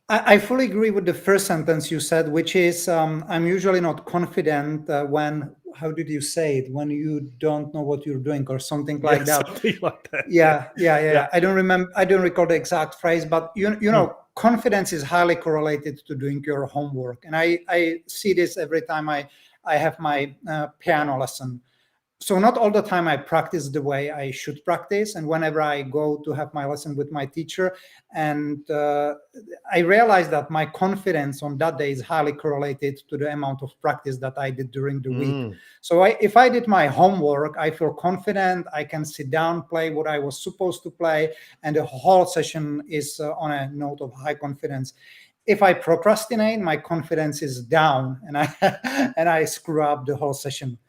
I fully agree with the first sentence you said, which is I'm usually not confident when, how did you say it, when you don't know what you're doing or something Yeah, like that. something like that. Yeah. Yeah. Yeah. I don't remember, I don't recall the exact phrase, but you Mm, know, confidence is highly correlated to doing your homework. And I see this every time I have my piano lesson. So not all the time I practice the way I should practice, and whenever I go to have my lesson with my teacher, and I realize that my confidence on that day is highly correlated to the amount of practice that I did during the week. mm, So if I did my homework, I feel confident, I can sit down, play what I was supposed to play, and the whole session is on a note of high confidence. If I procrastinate, my confidence is down, and I and I screw up the whole session.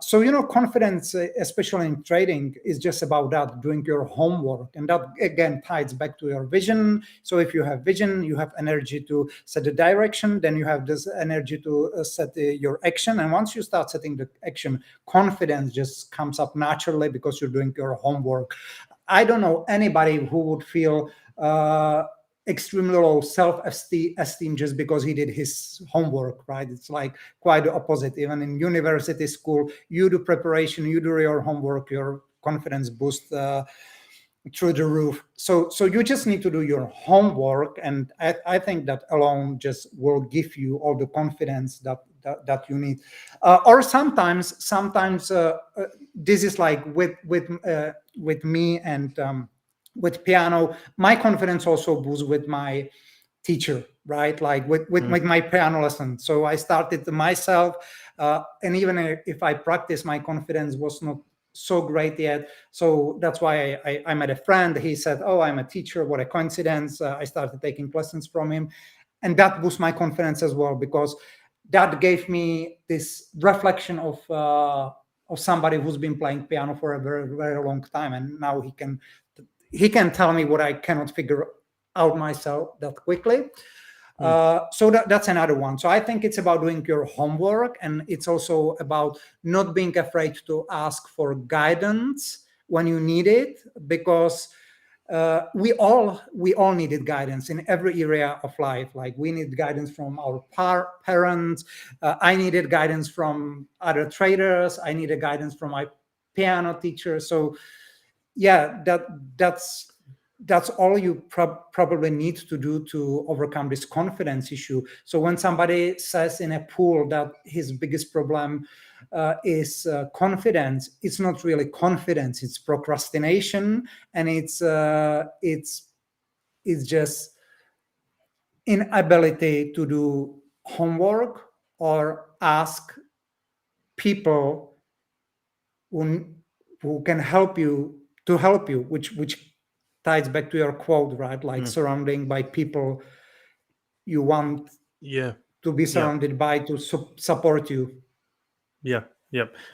So, confidence, especially in trading, is just about that, doing your homework. And that, again, ties back to your vision. So if you have vision, you have energy to set the direction, then you have this energy to set your action. And once you start setting the action, confidence just comes up naturally because you're doing your homework. I don't know anybody who would feel extremely low self-esteem just because he did his homework, right? It's like quite the opposite. Even in university school, you do preparation, you do your homework, your confidence boost through the roof. So you just need to do your homework, and I think that alone just will give you all the confidence that you need. Or sometimes this is like with me and with piano, my confidence also boosts with my teacher, right? Like with mm, my piano lesson. So I started myself, and even if I practice, my confidence was not so great yet. So that's why I met a friend. He said, "Oh, I'm a teacher. What a coincidence!" I started taking lessons from him, and that boosted my confidence as well because that gave me this reflection of somebody who's been playing piano for a very very long time, and now he can tell me what I cannot figure out myself that quickly. mm, So that's another one. So I think it's about doing your homework, and it's also about not being afraid to ask for guidance when you need it, because we all needed guidance in every area of life. Like we need guidance from our parents. I needed guidance from other traders. I needed guidance from my piano teacher. So yeah, that's that's all you probably need to do to overcome this confidence issue. So when somebody says in a pool that his biggest problem is confidence, it's not really confidence, it's procrastination, and it's just inability to do homework or ask people who can help you to help you, which ties back to your quote, right? Like surrounding by people you want to be surrounded by to support you. Yeah.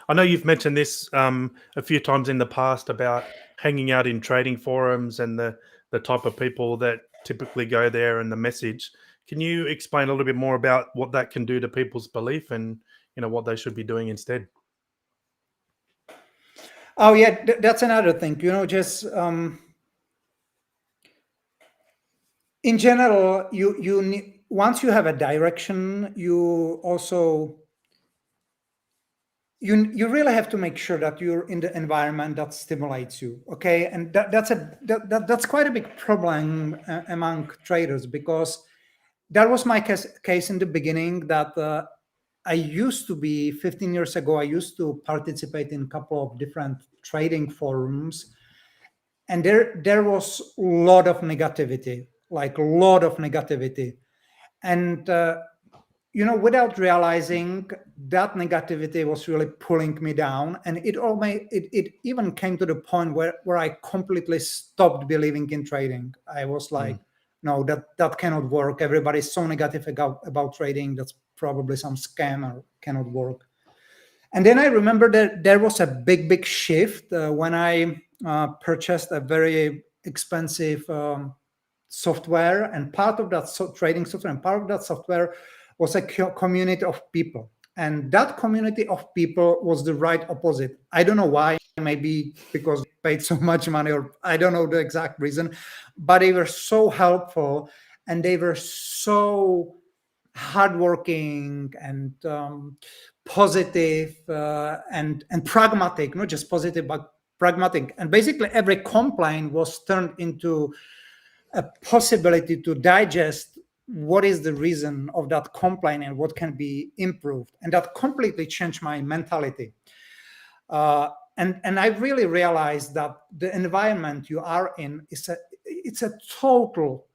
I know you've mentioned this a few times in the past about hanging out in trading forums and the type of people that typically go there and the message. Can you explain a little bit more about what that can do to people's belief and what they should be doing instead? Oh yeah, that's another thing. Just in general, you need, once you have a direction, you also you really have to make sure that you're in the environment that stimulates you. Okay, and that's quite a big problem among traders, because that was my case in the beginning. That I used to be 15 years ago. I used to participate in a couple of different trading forums, and there was a lot of negativity, like a lot of negativity, and without realizing, that negativity was really pulling me down, and it even came to the point where I completely stopped believing in trading. I was like, no, that cannot work. Everybody's so negative about trading. That's probably some scam or cannot work. And then I remember that there was a big shift when I purchased a very expensive software, and part of that trading software, and part of that software was a community of people. And that community of people was the right opposite. I don't know why, maybe because they paid so much money, or I don't know the exact reason, but they were so helpful, and they were so hardworking and positive and pragmatic, not just positive, but pragmatic. And basically every complaint was turned into a possibility to digest what is the reason of that complaint and what can be improved. And that completely changed my mentality. And I really realized that the environment you are in it's a total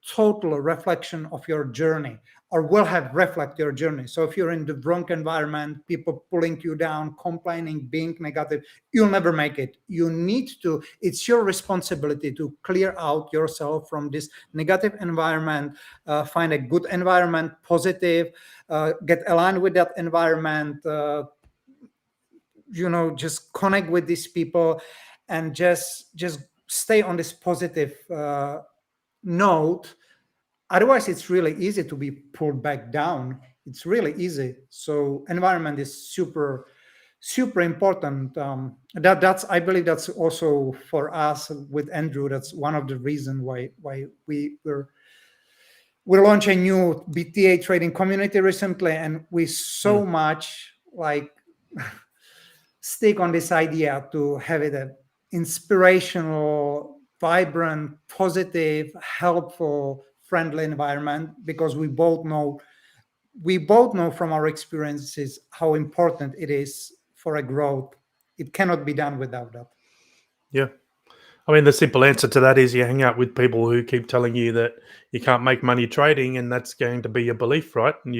reflection of your journey, or will have reflect your journey. So if you're in the wrong environment, people pulling you down, complaining, being negative, you'll never make it. You need to, it's your responsibility to clear out yourself from this negative environment, find a good environment, positive, get aligned with that environment, just connect with these people, and just stay on this positive note. Otherwise it's really easy to be pulled back down. It's really easy. So environment is super important. That's, I believe that's also for us with Andrew, that's one of the reasons why we're launching a new BTA trading community recently, and we so much like stick on this idea to have it an inspirational, vibrant, positive, helpful, friendly environment, because we both know from our experiences how important it is for a growth. It cannot be done without that. Yeah. I mean, the simple answer to that is you hang out with people who keep telling you that you can't make money trading, and that's going to be your belief, right? And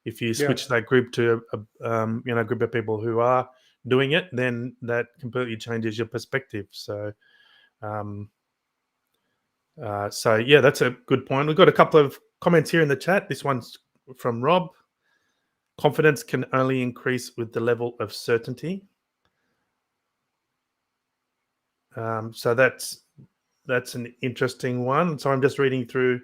if you switch that group to a group of people who are doing it, then that completely changes your perspective. So, yeah, that's a good point. We've got a couple of comments here in the chat. This one's from Rob. Confidence can only increase with the level of certainty. So that's an interesting one. So I'm just reading through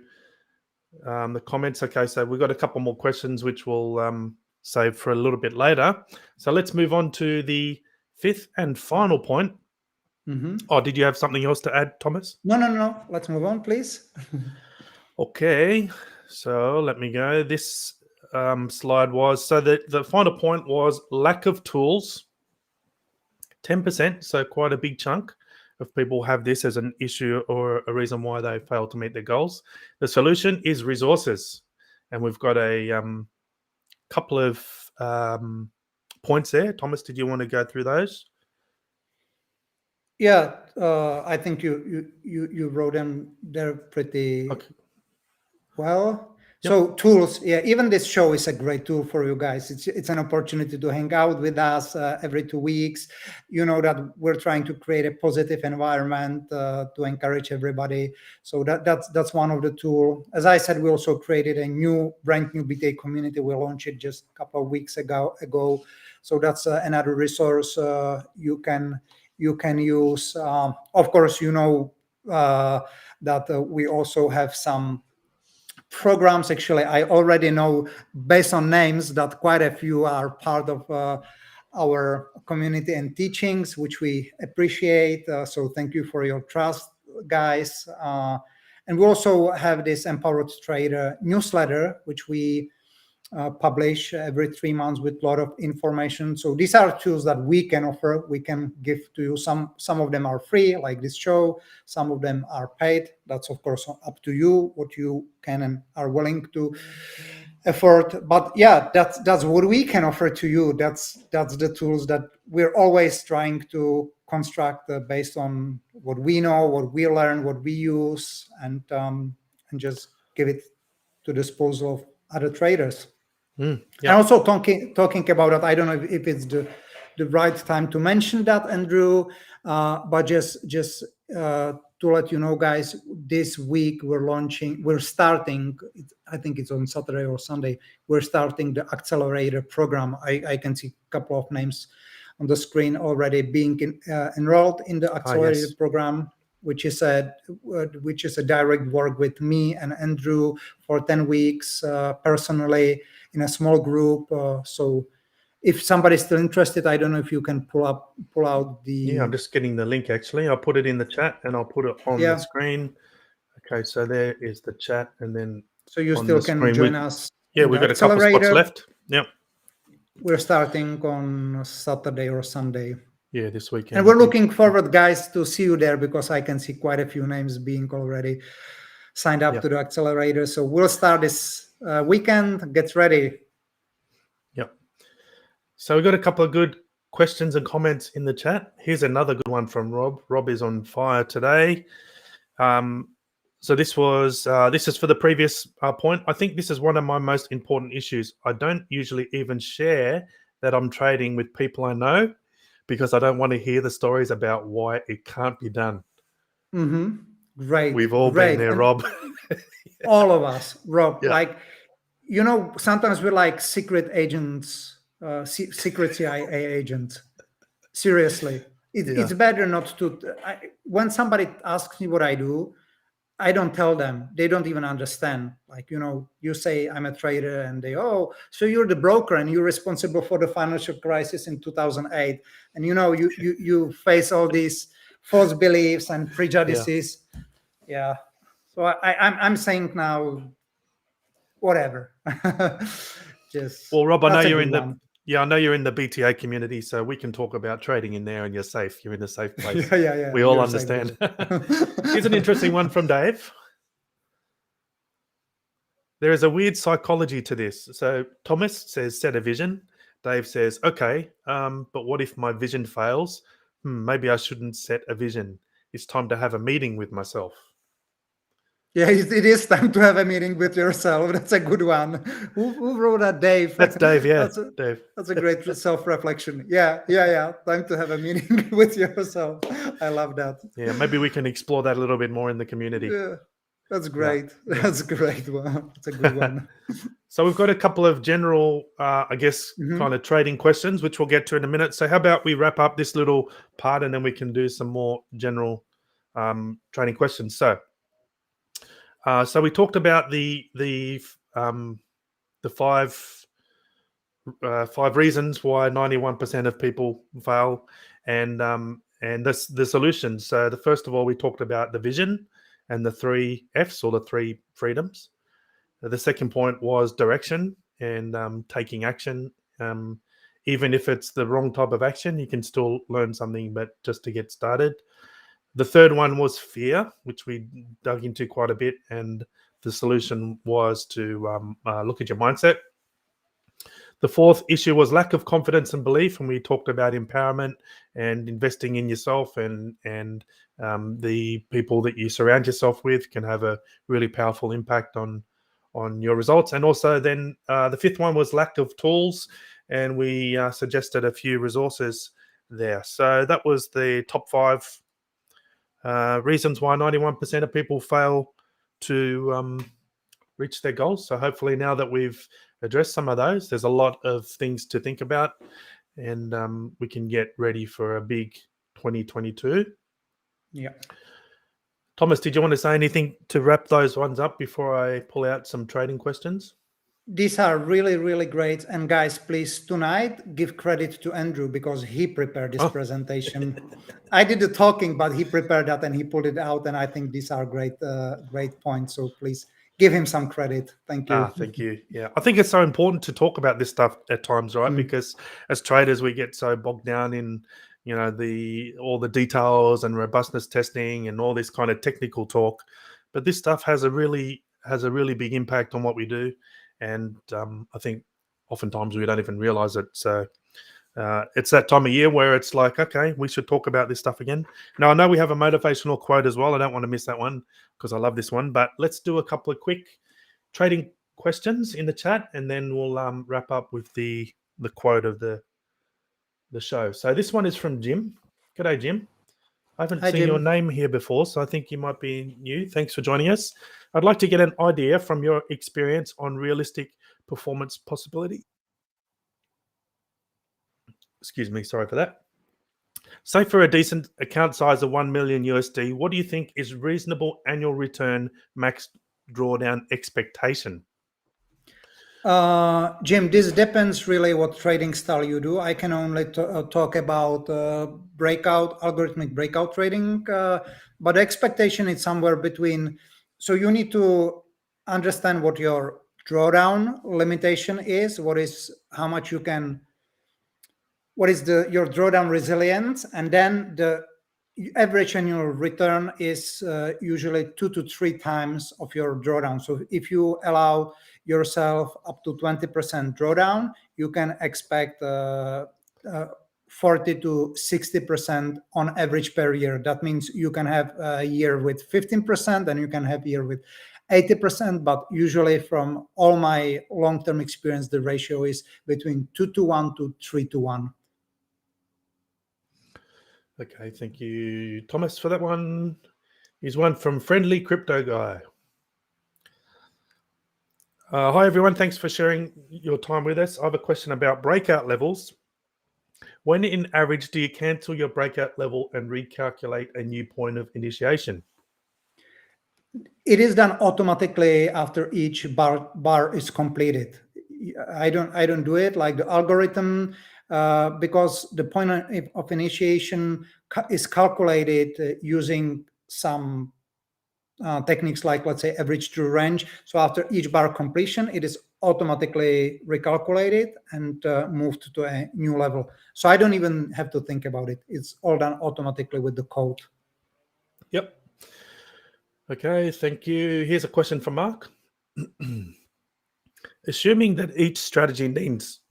the comments. Okay, so we've got a couple more questions which we'll save for a little bit later. So let's move on to the fifth and final point. Oh, did you have something else to add, Thomas? No. Let's move on, please. Okay, so let me go. This slide was, so the final point was lack of tools, 10%, so quite a big chunk. of people have this as an issue or a reason why they fail to meet their goals. The solution is resources, and we've got a couple of points there. Thomas, did you want to go through those? Yeah, I think you wrote them there pretty well. Yep. So tools, yeah, even this show is a great tool for you guys. It's an opportunity to hang out with us every 2 weeks. You know that we're trying to create a positive environment to encourage everybody. So that's one of the tools. As I said, we also created a brand new BTA community. We launched it just a couple of weeks ago. So that's another resource you can use. Of course, you know that we also have some programs. Actually, I already know based on names that quite a few are part of our community and teachings, which we appreciate. So thank you for your trust, guys. And we also have this Empowered Trader newsletter, which we publish every 3 months with a lot of information. So these are tools that we can offer. We can give to you. Some of them are free, like this show. Some of them are paid. That's of course up to you what you can and are willing to afford. But yeah, that's what we can offer to you. That's the tools that we're always trying to construct based on what we know, what we learn, what we use, and just give it to disposal of other traders. Yep. And also talking about that, I don't know if it's the right time to mention that, Andrew, but just to let you know, guys, this week we're starting, I think it's on Saturday or Sunday, we're starting the accelerator program. I can see a couple of names on the screen already being enrolled in the accelerator program, which is a direct work with me and Andrew for 10 weeks personally in a small group. So if somebody's still interested, I don't know if you can pull out the... Yeah, I'm just getting the link actually. I'll put it in the chat and I'll put it on the screen. Okay, so there is the chat, and then so you still can join us. Yeah, we've got a couple spots left. Yep. We're starting on Saturday or Sunday. Yeah, this weekend. And we're looking forward, guys, to see you there, because I can see quite a few names being already signed up to the accelerator. So we'll start this weekend. Get ready. Yep. So we've got a couple of good questions and comments in the chat. Here's another good one from Rob. Rob is on fire today. So this is for the previous point. I think this is one of my most important issues. I don't usually even share that I'm trading with people I know, because I don't want to hear the stories about why it can't be done. Mm-hmm. Great. We've all been there, Rob. All of us, Rob. Yeah. Like, you know, sometimes we're like secret agents, secret CIA agents. Seriously. It's better not to... when somebody asks me what I do, I don't tell them. They don't even understand. Like, you know, you say I'm a trader and they, oh, so you're the broker and you're responsible for the financial crisis in 2008. And, you know, you face all these false beliefs and prejudices. Yeah. So I'm saying now, whatever. Just... Well, Rob, I know you're in the... Yeah, I know you're in the BTA community, so we can talk about trading in there, and you're safe. You're in a safe place. Yeah. We all understand. Here's an interesting one from Dave. There is a weird psychology to this. So Thomas says, set a vision. Dave says, okay, but what if my vision fails? Maybe I shouldn't set a vision. It's time to have a meeting with myself. Yeah, it is time to have a meeting with yourself. That's a good one. Who wrote that, Dave? That's Dave, yeah. Dave. That's a great self-reflection. Yeah. Time to have a meeting with yourself. I love that. Yeah, maybe we can explore that a little bit more in the community. Yeah, that's great. Yeah. That's a great one. That's a good one. So we've got a couple of general, I guess, kind of trading questions, which we'll get to in a minute. So how about we wrap up this little part and then we can do some more general trading questions. So we talked about the 5 reasons why 91% of people fail, and the solutions. So first of all, we talked about the vision and the 3 Fs, or the 3 freedoms. The second point was direction and taking action. Even if it's the wrong type of action, you can still learn something, but just to get started. The third one was fear, which we dug into quite a bit, and the solution was to look at your mindset. The fourth issue was lack of confidence and belief, and we talked about empowerment and investing in yourself, and the people that you surround yourself with can have a really powerful impact on your results. And also, then the fifth one was lack of tools, and we suggested a few resources there. So that was the top 5 reasons why 91% of people fail to reach their goals. So hopefully, now that we've addressed some of those, there's a lot of things to think about, and we can get ready for a big 2022. Yeah. Thomas, did you want to say anything to wrap those ones up before I pull out some trading questions? These are really, really great. And guys, please tonight give credit to Andrew because he prepared this presentation. I did the talking, but he prepared that and he pulled it out. And I think these are great, great points. So please give him some credit. Thank you. Thank you. Yeah, I think it's so important to talk about this stuff at times, right? Because as traders, we get so bogged down in all the details and robustness testing and all this kind of technical talk, but this stuff has a really big impact on what we do, and I think oftentimes we don't even realize it. So it's that time of year where it's like, okay, we should talk about this stuff again. Now, I know we have a motivational quote as well. I don't want to miss that one because I love this one, but let's do a couple of quick trading questions in the chat, and then we'll wrap up with the quote of the show. So this one is from Jim. G'day, Jim. I haven't Hi, seen Jim. your name here before, so I think you might be new. Thanks for joining us. I'd like to get an idea from your experience on realistic performance possibility. Excuse me, sorry for that. Say for a decent account size of 1 million USD, what do you think is reasonable annual return max drawdown expectation? Jim, this depends really what trading style you do. I can only talk about breakout, algorithmic breakout trading, but the expectation is somewhere between. So you need to understand what your drawdown limitation is, how much you can, what is your drawdown resilience, and then the average annual return is usually 2 to 3 times of your drawdown. So if you allow yourself up to 20% drawdown, you can expect 40 to 60% on average per year. That means you can have a year with 15% and you can have a year with 80%, but usually from all my long-term experience, the ratio is between 2 to 1 to 3 to 1. Okay, thank you, Thomas, for that one. Here's one from Friendly Crypto Guy. Hi, everyone. Thanks for sharing your time with us. I have a question about breakout levels. When in average do you cancel your breakout level and recalculate a new point of initiation? It is done automatically after each bar is completed. I don't do it like the algorithm because the point of initiation is calculated using some techniques like, let's say, average true range. So after each bar completion, it is automatically recalculated and moved to a new level. So I don't even have to think about it. It's all done automatically with the code. Yep. Okay, thank you. Here's a question from Mark. Assuming that each strategy needs,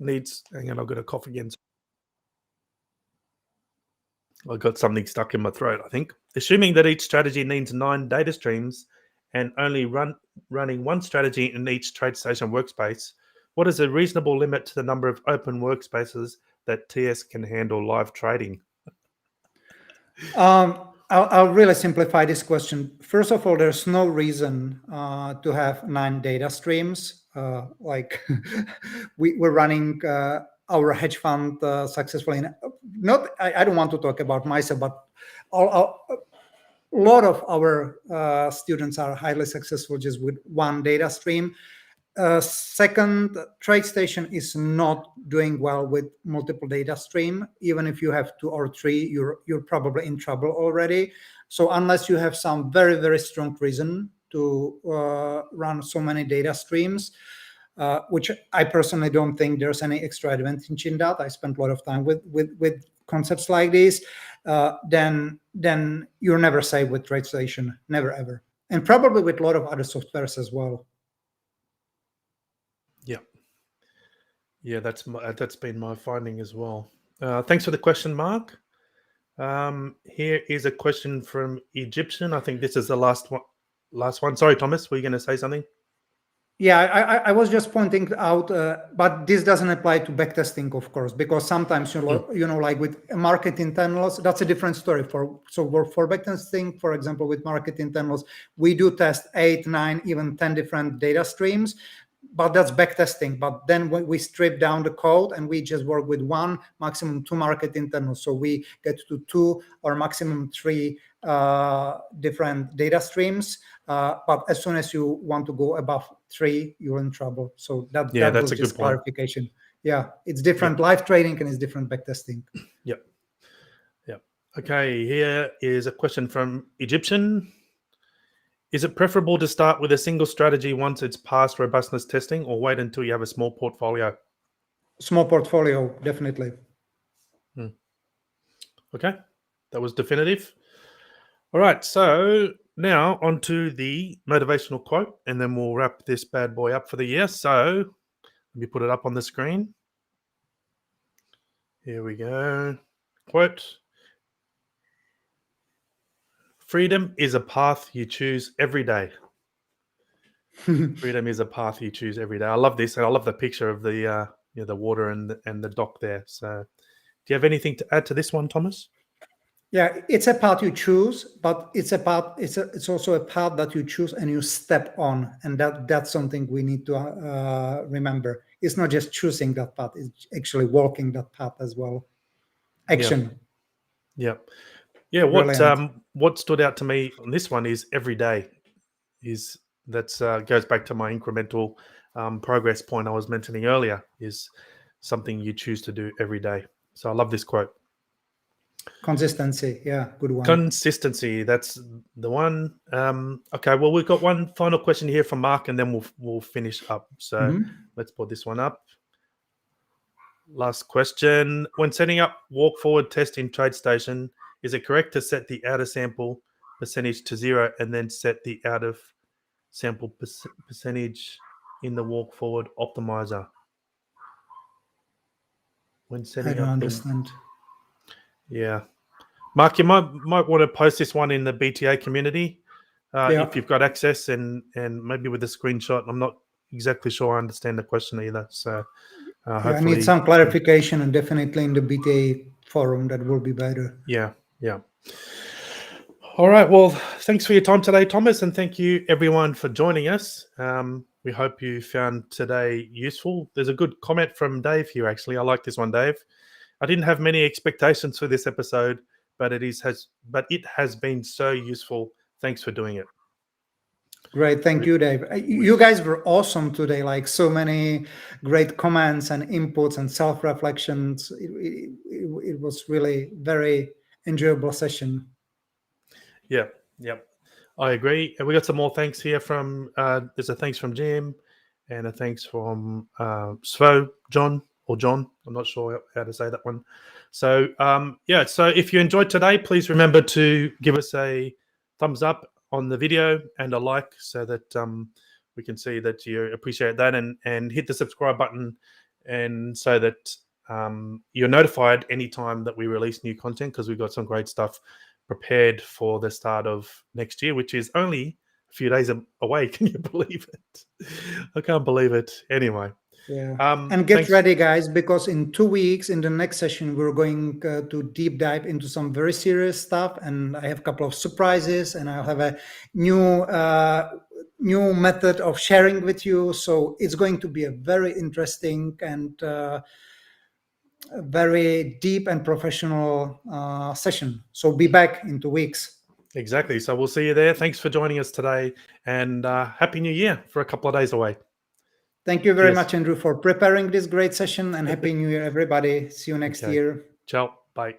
hang on, I've got a cough again. I got something stuck in my throat, I think. Assuming that each strategy needs 9 data streams and only running one strategy in each TradeStation workspace, what is a reasonable limit to the number of open workspaces that TS can handle live trading? I'll really simplify this question. First of all, there's no reason to have 9 data streams. Like we're running our hedge fund successfully. I don't want to talk about myself, but a lot of our students are highly successful just with one data stream. Second, TradeStation is not doing well with multiple data stream. Even if you have 2 or 3, you're probably in trouble already. So unless you have some very, very strong reason to run so many data streams, which I personally don't think there's any extra advantage in that. I spent a lot of time with concepts like this, then you're never safe with TradeStation, never ever, and probably with a lot of other softwares as well. Yeah, that's been my finding as well. Thanks for the question, Mark. Here is a question from Egyptian. I think this is the last one. Sorry, Thomas, were you going to say something? Yeah, I was just pointing out, but this doesn't apply to backtesting, of course, because sometimes like with market internals, that's a different story. For backtesting, for example, with market internals, we do test 8, 9, even 10 different data streams, but that's backtesting. But then when we strip down the code and we just work with 1, maximum 2 market internals, so we get to 2 or maximum 3 different data streams. But as soon as you want to go above 3, you're in trouble. So that was a just good point. clarification. Yeah, it's different live trading and it's different backtesting. Yep. Okay, here is a question from Egyptian. Is it preferable to start with a single strategy once it's passed robustness testing, or wait until you have a small portfolio? Small portfolio, definitely. Okay, that was definitive. All right, so now on to the motivational quote, and then we'll wrap this bad boy up for the year. So let me put it up on the screen. Here we go. Quote: freedom is a path you choose every day. Freedom is a path you choose every day. I love this, and I love the picture of the the water and the dock there. So, do you have anything to add to this one, Thomas? Yeah, it's a path you choose, but it's also a path that you choose and you step on, and that's something we need to remember. It's not just choosing that path; it's actually walking that path as well. Action. Yeah. What stood out to me on this one is every day. Goes back to my incremental progress point I was mentioning earlier. Is something you choose to do every day. So I love this quote. Consistency, yeah, good one. Consistency, that's the one. Okay, well, we've got one final question here from Mark, and then we'll finish up. So let's put this one up. Last question. When setting up walk forward test in TradeStation, is it correct to set the outer sample percentage to 0 and then set the out of sample percentage in the walk forward optimizer? When setting I don't up understand. Yeah. Mark, you might want to post this one in the BTA community if you've got access, and maybe with a screenshot. I'm not exactly sure I understand the question either. So hopefully, I need some clarification, and definitely in the BTA forum that will be better. Yeah. All right. Well, thanks for your time today, Thomas, and thank you everyone for joining us. We hope you found today useful. There's a good comment from Dave here. Actually, I like this one, Dave. I didn't have many expectations for this episode, but it has been so useful. Thanks for doing it. Great. Thank you, Dave. You guys were awesome today. Like, so many great comments and inputs and self-reflections. It was really very enjoyable session. Yeah. I agree. And we got some more thanks here from, there's a thanks from Jim and a thanks from Svo, John. I'm not sure how to say that one. So, so if you enjoyed today, please remember to give us a thumbs up on the video and a like, so that we can see that you appreciate that, and hit the subscribe button, and so that you're notified anytime that we release new content, because we've got some great stuff prepared for the start of next year, which is only a few days away. Can you believe it? I can't believe it. Anyway. Yeah. And get ready, guys, because in 2 weeks, in the next session, we're going to deep dive into some very serious stuff. And I have a couple of surprises, and I'll have a new method of sharing with you. So it's going to be a very interesting and very deep and professional session. So be back in 2 weeks. Exactly. So we'll see you there. Thanks for joining us today, and Happy New Year for a couple of days away. Thank you very much, Andrew, for preparing this great session, and Happy New Year, everybody. See you next year. Ciao. Bye.